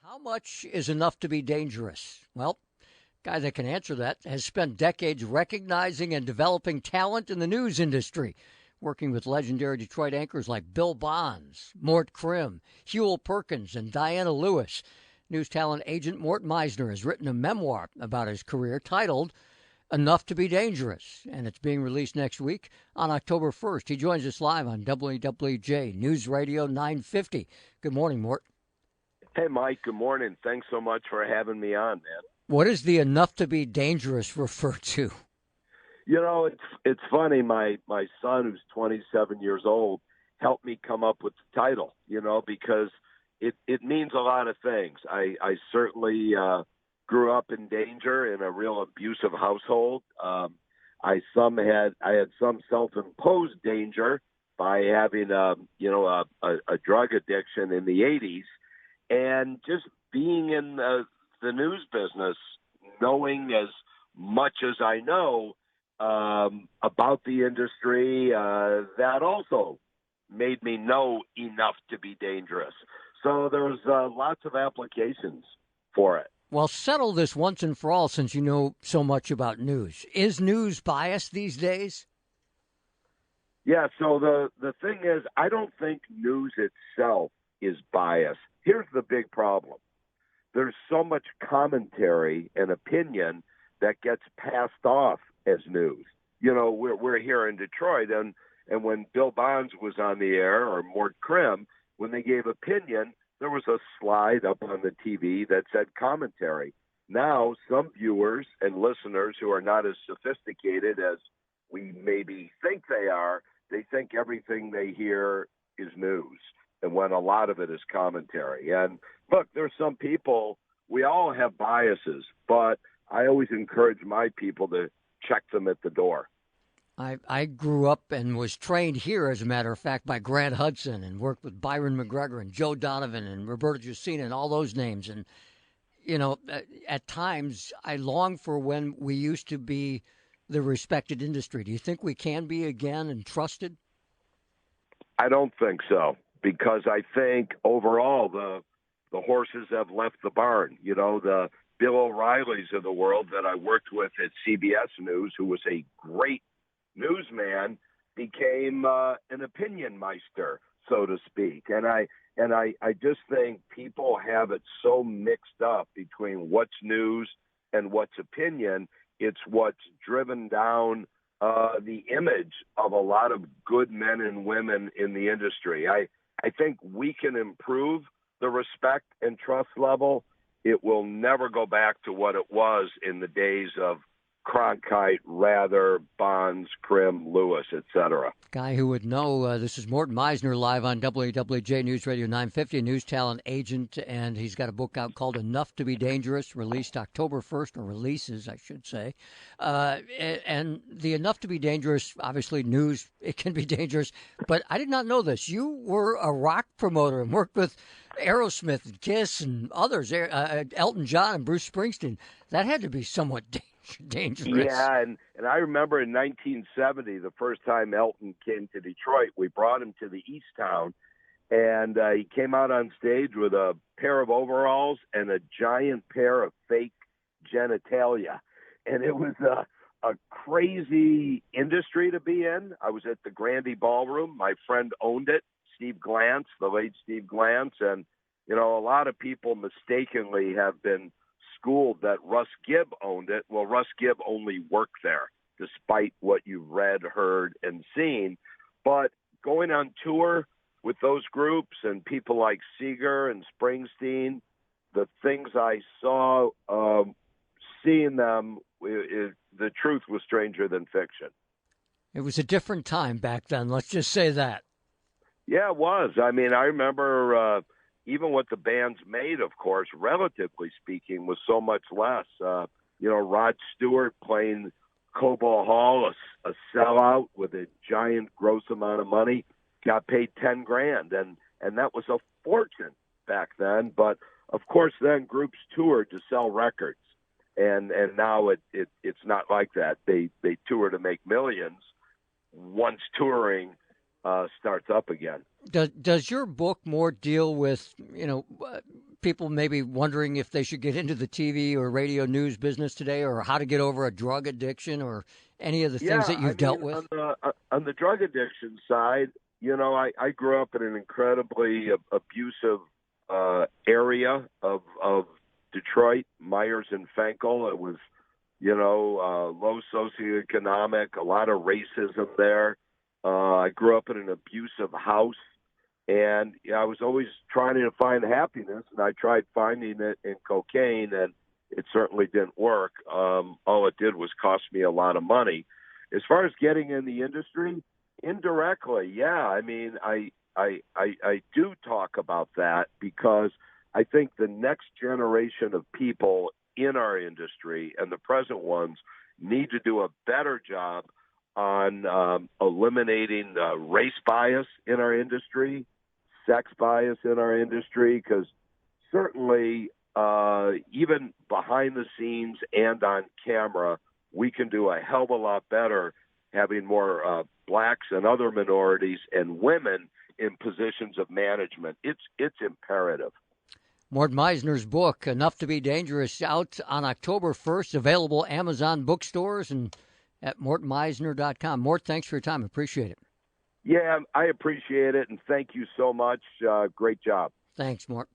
How much is enough to be dangerous? Well, guy that can answer that has spent decades recognizing and developing talent in the news industry, working with legendary Detroit anchors like Bill Bonds, Mort Krim, Huell Perkins, and Diana Lewis. News talent agent Mort Meisner has written a memoir about his career titled Enough to be Dangerous, and it's being released next week on October 1st. He joins us live on WWJ News Radio 950. Good morning, Mort. Hey, Mike. Good morning. Thanks so much for having me on, man. What does the enough to be dangerous refer to? You know, it's funny. My son, who's 27 years old, helped me come up with the title, because it means a lot of things. I certainly grew up in danger in a real abusive household. I had some self-imposed danger by having a drug addiction in the 80s. And just being in the news business, knowing as much as I know about the industry, that also made me know enough to be dangerous. So there's lots of applications for it. Well, settle this once and for all, since you know so much about news. Is news biased these days? Yeah, so the thing is, I don't think news itself is biased. Here's the big problem. There's so much commentary and opinion that gets passed off as news. We're here in Detroit, and when Bill Bonds was on the air, or Mort Krim, when they gave opinion, there was a slide up on the TV that said commentary. Now, some viewers and listeners who are not as sophisticated as we maybe think they are, they think everything they hear is news, and when a lot of it is commentary. And look, there's some people, we all have biases, but I always encourage my people to check them at the door. I grew up and was trained here, as a matter of fact, by Grant Hudson, and worked with Byron McGregor and Joe Donovan and Roberto Giussina and all those names. And, at times I long for when we used to be the respected industry. Do you think we can be again and trusted? I don't think so, because I think overall the horses have left the barn. The Bill O'Reillys of the world that I worked with at CBS News, who was a great newsman, became an opinion meister, so to speak. And I just think people have it so mixed up between what's news and what's opinion. It's what's driven down the image of a lot of good men and women in the industry. I think we can improve the respect and trust level. It will never go back to what it was in the days of Cronkite, Rather, Bonds, Krim, Lewis, etc. Guy who would know. This is Mort Meisner live on WWJ News Radio 950, news talent agent, and he's got a book out called Enough to be Dangerous, released October 1st, or releases, I should say. And the Enough to be Dangerous, obviously news, it can be dangerous, but I did not know this. You were a rock promoter and worked with Aerosmith and Kiss and others, Elton John and Bruce Springsteen. That had to be somewhat dangerous. Yeah, and I remember in 1970, the first time Elton came to Detroit, we brought him to the East Town, and he came out on stage with a pair of overalls and a giant pair of fake genitalia. And it was a crazy industry to be in. I was at the Grandy Ballroom. My friend owned it, Steve Glantz, the late Steve Glantz. And, a lot of people mistakenly have been schooled that Russ Gibb owned it. Well, Russ Gibb only worked there, despite what you've read, heard, and seen. But going on tour with those groups and people like Seeger and Springsteen, the things I saw, seeing them, the truth was stranger than fiction. It was a different time back then, let's just say that. Yeah, it was. I remember even what the bands made, of course, relatively speaking, was so much less. Rod Stewart playing Cobo Hall, a sellout with a giant gross amount of money, got paid $10,000, and that was a fortune back then. But of course, then groups toured to sell records, and now it's not like that. They tour to make millions. Once touring starts up again. Does your book more deal with, people maybe wondering if they should get into the TV or radio news business today, or how to get over a drug addiction, or any of the things that you've dealt with? On the drug addiction side, I grew up in an incredibly abusive area of Detroit, Myers and Fenkell. It was, low socioeconomic, a lot of racism there. I grew up in an abusive house, and I was always trying to find happiness, and I tried finding it in cocaine, and it certainly didn't work. All it did was cost me a lot of money. As far as getting in the industry, indirectly, yeah. I mean, I do talk about that because I think the next generation of people in our industry and the present ones need to do a better job on eliminating race bias in our industry, sex bias in our industry, because certainly even behind the scenes and on camera, we can do a hell of a lot better having more blacks and other minorities and women in positions of management. It's imperative. Mort Meisner's book, Enough to Be Dangerous, out on October 1st, available Amazon bookstores and at mortmeisner.com. Mort, thanks for your time. Appreciate it. Yeah, I appreciate it, and thank you so much. Great job. Thanks, Mort.